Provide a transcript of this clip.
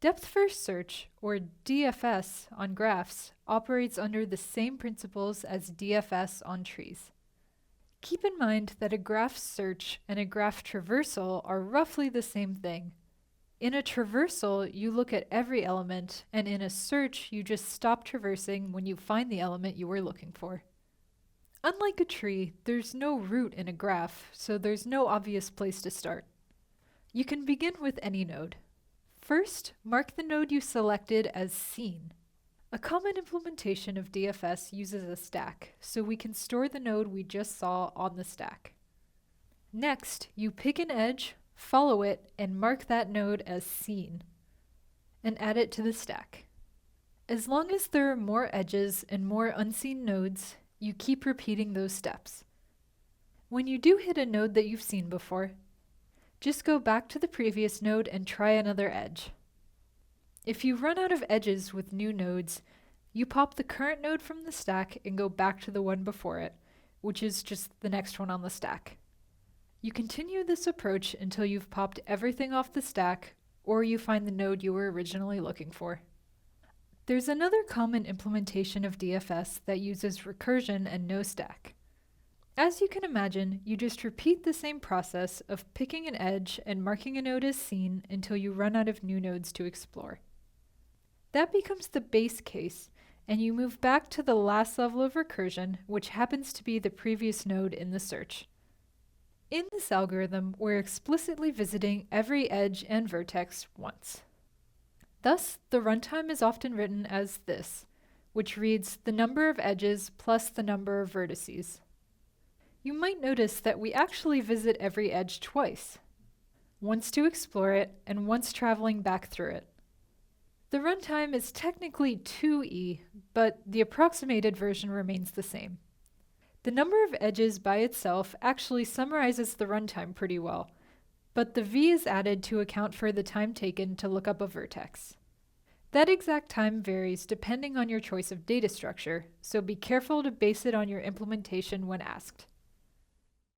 Depth-first search, or DFS, on graphs operates under the same principles as DFS on trees. Keep in mind that a graph search and a graph traversal are roughly the same thing. In a traversal, you look at every element, and in a search, you just stop traversing when you find the element you were looking for. Unlike a tree, there's no root in a graph, so there's no obvious place to start. You can begin with any node. First, mark the node you selected as seen. A common implementation of DFS uses a stack, so we can store the node we just saw on the stack. Next, you pick an edge, follow it, and mark that node as seen, and add it to the stack. As long as there are more edges and more unseen nodes, you keep repeating those steps. When you do hit a node that you've seen before, just go back to the previous node and try another edge. If you run out of edges with new nodes, you pop the current node from the stack and go back to the one before it, which is just the next one on the stack. You continue this approach until you've popped everything off the stack, or you find the node you were originally looking for. There's another common implementation of DFS that uses recursion and no stack. As you can imagine, you just repeat the same process of picking an edge and marking a node as seen until you run out of new nodes to explore. That becomes the base case, and you move back to the last level of recursion, which happens to be the previous node in the search. In this algorithm, we're explicitly visiting every edge and vertex once. Thus, the runtime is often written as this, which reads the number of edges plus the number of vertices. You might notice that we actually visit every edge twice, once to explore it and once traveling back through it. The runtime is technically 2e, but the approximated version remains the same. The number of edges by itself actually summarizes the runtime pretty well, but the v is added to account for the time taken to look up a vertex. That exact time varies depending on your choice of data structure, so be careful to base it on your implementation when asked.